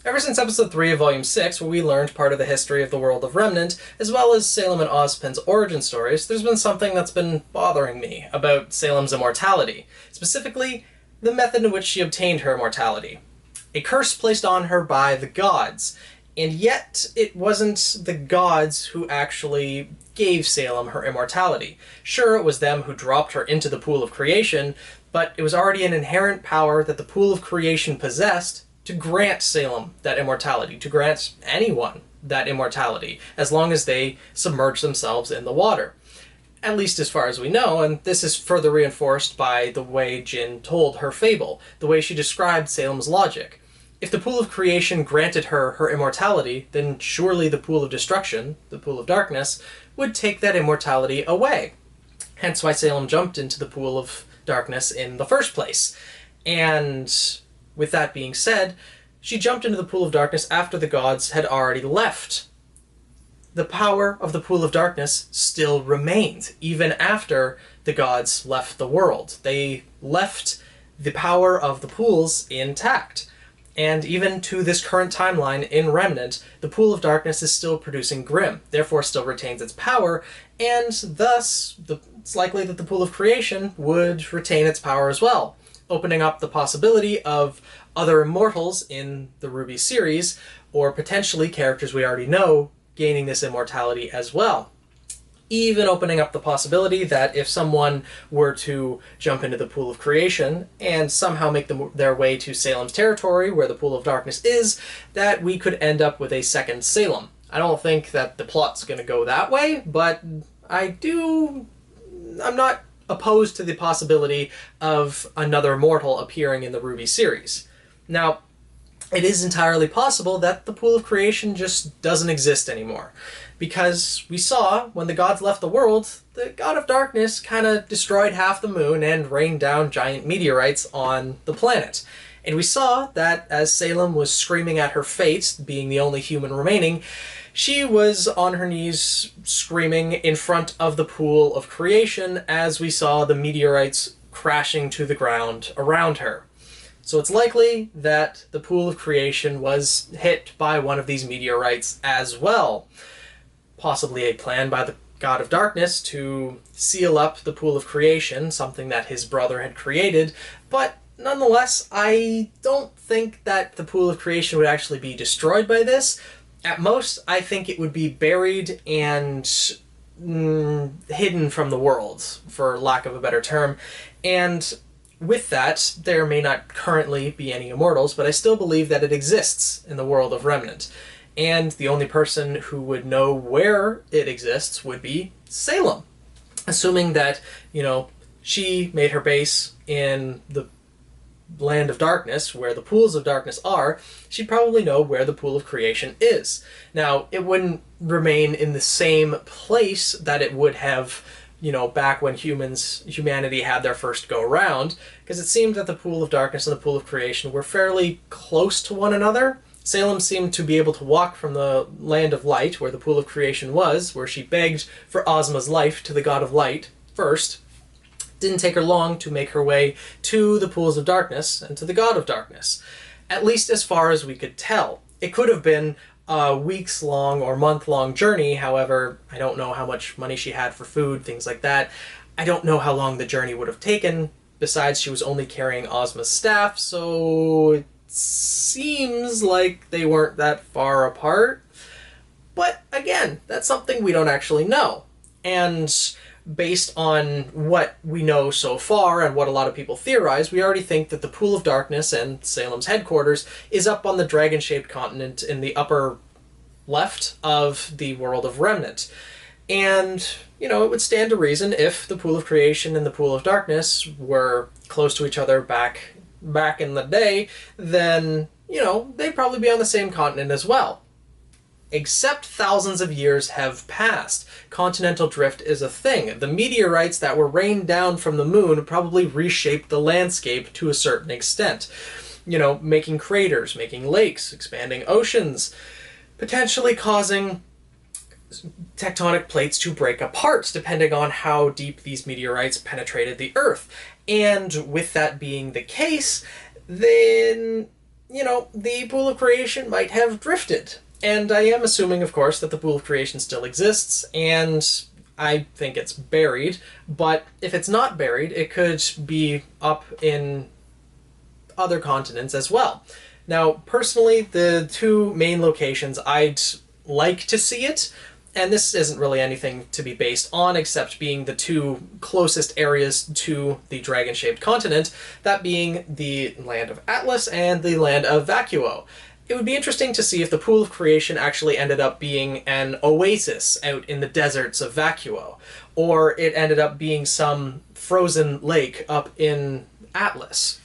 Ever since episode 3 of volume 6, where we learned part of the history of the world of Remnant, as well as Salem and Ozpin's origin stories, there's been something that's been bothering me about Salem's immortality. Specifically, the method in which she obtained her immortality. A curse placed on her by the gods, and yet it wasn't the gods who actually gave Salem her immortality. Sure, it was them who dropped her into the pool of creation, but it was already an inherent power that the pool of creation possessed to grant Salem that immortality, to grant anyone that immortality, as long as they submerge themselves in the water. At least as far as we know, and this is further reinforced by the way Jin told her fable, the way she described Salem's logic. If the pool of creation granted her her immortality, then surely the pool of destruction, the pool of darkness, would take that immortality away. Hence why Salem jumped into the pool of darkness in the first place. And with that being said, she jumped into the pool of darkness after the gods had already left. The power of the pool of darkness still remained, even after the gods left the world. They left the power of the pools intact. And even to this current timeline in Remnant, the pool of darkness is still producing Grimm, therefore still retains its power, and thus it's likely that the pool of creation would retain its power as well, opening up the possibility of other immortals in the RWBY series, or potentially characters we already know, gaining this immortality as well. Even opening up the possibility that if someone were to jump into the pool of creation and somehow make their way to Salem's territory, where the pool of darkness is, that we could end up with a second Salem. I don't think that the plot's going to go that way, but I'm not opposed to the possibility of another mortal appearing in the RWBY series. Now, it is entirely possible that the pool of creation just doesn't exist anymore. Because we saw, when the gods left the world, the god of darkness kind of destroyed half the moon and rained down giant meteorites on the planet. And we saw that as Salem was screaming at her fate, being the only human remaining, she was on her knees screaming in front of the pool of creation as we saw the meteorites crashing to the ground around her. So it's likely that the pool of creation was hit by one of these meteorites as well. Possibly a plan by the god of darkness to seal up the pool of creation, something that his brother had created, but nonetheless, I don't think that the pool of creation would actually be destroyed by this. At most, I think it would be buried and hidden from the world, for lack of a better term, and with that, there may not currently be any immortals, but I still believe that it exists in the world of Remnant. And the only person who would know where it exists would be Salem. Assuming that, she made her base in the land of darkness, where the pools of darkness are, she'd probably know where the pool of creation is. Now, it wouldn't remain in the same place that it would have back when humanity had their first go-round, because it seemed that the pool of darkness and the pool of creation were fairly close to one another. Salem seemed to be able to walk from the land of light, where the pool of creation was, where she begged for Ozma's life to the god of light first. Didn't take her long to make her way to the pools of darkness and to the god of darkness, at least as far as we could tell. It could have been a weeks-long or month-long journey. However, I don't know how much money she had for food, things like that. I don't know how long the journey would have taken. Besides, she was only carrying Ozma's staff, so it seems like they weren't that far apart. But again, that's something we don't actually know. And based on what we know so far and what a lot of people theorize, we already think that the Pool of Darkness and Salem's headquarters is up on the dragon-shaped continent in the upper left of the world of Remnant. And, it would stand to reason if the Pool of Creation and the Pool of Darkness were close to each other back in the day, then, they'd probably be on the same continent as well. Except thousands of years have passed. Continental drift is a thing. The meteorites that were rained down from the moon probably reshaped the landscape to a certain extent. Making craters, making lakes, expanding oceans, potentially causing tectonic plates to break apart, depending on how deep these meteorites penetrated the Earth. And with that being the case, then the pool of creation might have drifted. And I am assuming, of course, that the pool of creation still exists, and I think it's buried. But if it's not buried, it could be up in other continents as well. Now, personally, the two main locations I'd like to see it, and this isn't really anything to be based on except being the two closest areas to the dragon-shaped continent, that being the land of Atlas and the land of Vacuo. It would be interesting to see if the pool of creation actually ended up being an oasis out in the deserts of Vacuo, or it ended up being some frozen lake up in Atlas,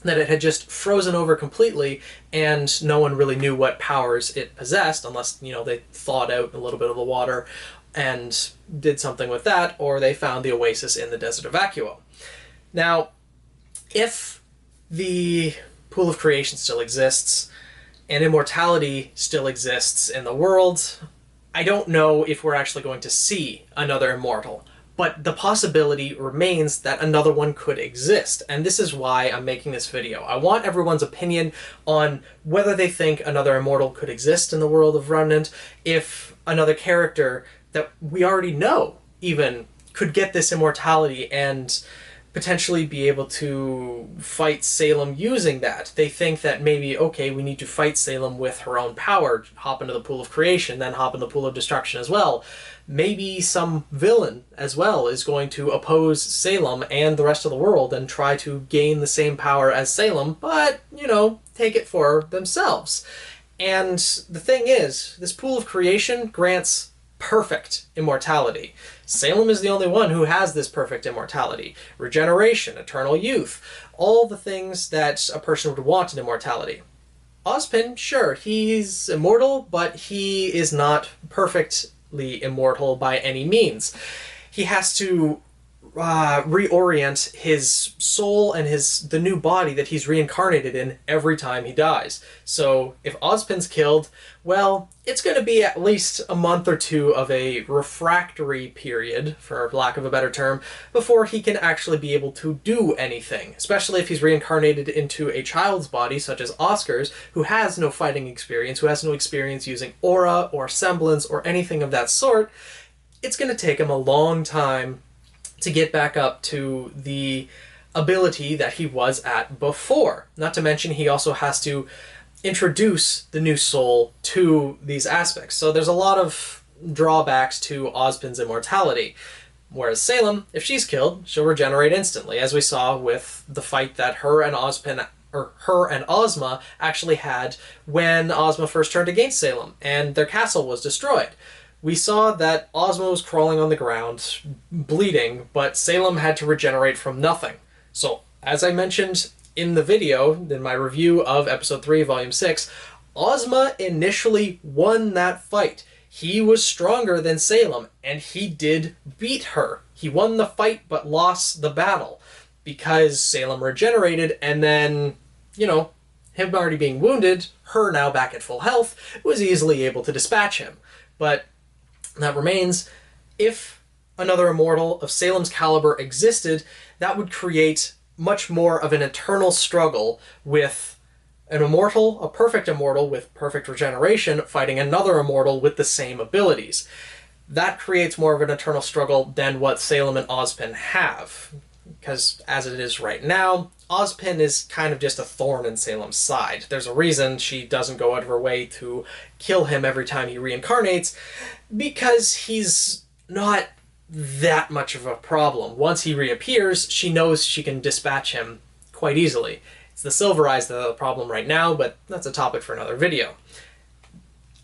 that it had just frozen over completely and no one really knew what powers it possessed unless, they thawed out a little bit of the water and did something with that, or they found the oasis in the desert of Vacuo. Now, if the pool of creation still exists and immortality still exists in the world, I don't know if we're actually going to see another immortal. But the possibility remains that another one could exist, and this is why I'm making this video. I want everyone's opinion on whether they think another immortal could exist in the world of Remnant, if another character that we already know even could get this immortality and potentially be able to fight Salem using that. They think that maybe, okay, we need to fight Salem with her own power, hop into the pool of creation, then hop in the pool of destruction as well. Maybe some villain as well is going to oppose Salem and the rest of the world and try to gain the same power as Salem, but, take it for themselves. And the thing is, this pool of creation grants perfect immortality. Salem is the only one who has this perfect immortality. Regeneration, eternal youth, all the things that a person would want in immortality. Ozpin, sure, he's immortal, but he is not perfectly immortal by any means. He has to reorient his soul and the new body that he's reincarnated in every time he dies. So if Ozpin's killed, well, it's going to be at least a month or two of a refractory period, for lack of a better term, before he can actually be able to do anything, especially if he's reincarnated into a child's body, such as Oscar's, who has no fighting experience, who has no experience using aura or semblance or anything of that sort. It's going to take him a long time to get back up to the ability that he was at before. Not to mention, he also has to introduce the new soul to these aspects. So there's a lot of drawbacks to Ozpin's immortality. Whereas Salem, if she's killed, she'll regenerate instantly, as we saw with the fight that her and Ozma actually had when Ozma first turned against Salem and their castle was destroyed. We saw that Ozma was crawling on the ground, bleeding, but Salem had to regenerate from nothing. So, as I mentioned in the video, in my review of Episode 3, Volume 6, Ozma initially won that fight. He was stronger than Salem, and he did beat her. He won the fight, but lost the battle, because Salem regenerated, and then, him already being wounded, her now back at full health, was easily able to dispatch him. But that remains, if another immortal of Salem's caliber existed, that would create much more of an eternal struggle with an immortal, a perfect immortal with perfect regeneration, fighting another immortal with the same abilities. That creates more of an eternal struggle than what Salem and Ozpin have. Because as it is right now, Ozpin is kind of just a thorn in Salem's side. There's a reason she doesn't go out of her way to kill him every time he reincarnates, because he's not that much of a problem. Once he reappears, she knows she can dispatch him quite easily. It's the Silver Eyes that are the problem right now, but that's a topic for another video.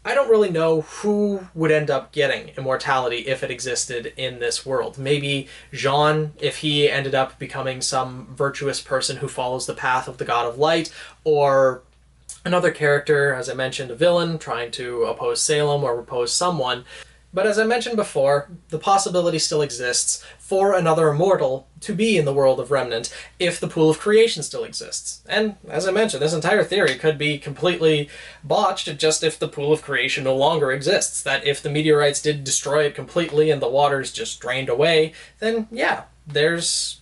I don't really know who would end up getting immortality if it existed in this world. Maybe Jean, if he ended up becoming some virtuous person who follows the path of the God of Light, or another character, as I mentioned, a villain trying to oppose Salem or oppose someone. But as I mentioned before, the possibility still exists for another immortal to be in the world of Remnant if the pool of creation still exists. And as I mentioned, this entire theory could be completely botched just if the pool of creation no longer exists. That if the meteorites did destroy it completely and the waters just drained away, then yeah, there's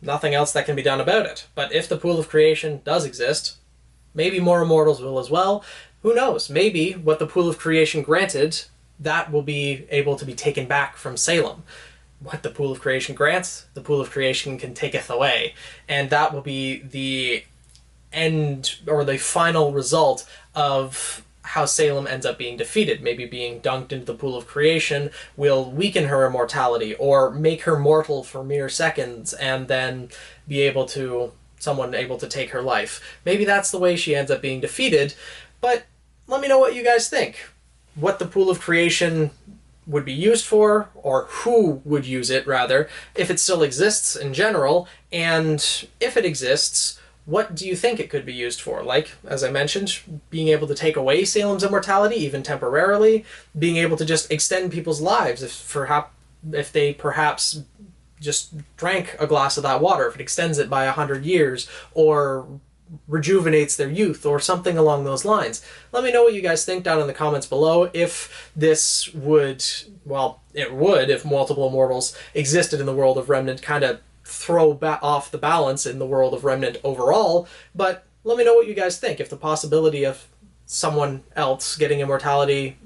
nothing else that can be done about it. But if the pool of creation does exist, Maybe more immortals will as well. Who knows? Maybe what the Pool of Creation granted, that will be able to be taken back from Salem. What the Pool of Creation grants, the Pool of Creation can taketh away. And that will be the end, or the final result of how Salem ends up being defeated. Maybe being dunked into the Pool of Creation will weaken her immortality, or make her mortal for mere seconds, and then be able to, someone able to take her life. Maybe that's the way she ends up being defeated, but let me know what you guys think. What the Pool of Creation would be used for, or who would use it, rather, if it still exists in general, and if it exists, what do you think it could be used for? Like, as I mentioned, being able to take away Salem's immortality, even temporarily, being able to just extend people's lives if they perhaps just drank a glass of that water, if it extends it by 100 years, or rejuvenates their youth, or something along those lines. Let me know what you guys think down in the comments below. If this would, well, it would if multiple immortals existed in the world of Remnant, kind of throw off the balance in the world of Remnant overall, but let me know what you guys think. If the possibility of someone else getting immortality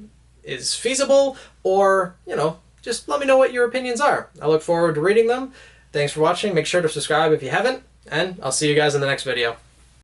is feasible, or, you know, just let me know what your opinions are. I look forward to reading them. Thanks for watching. Make sure to subscribe if you haven't, and I'll see you guys in the next video.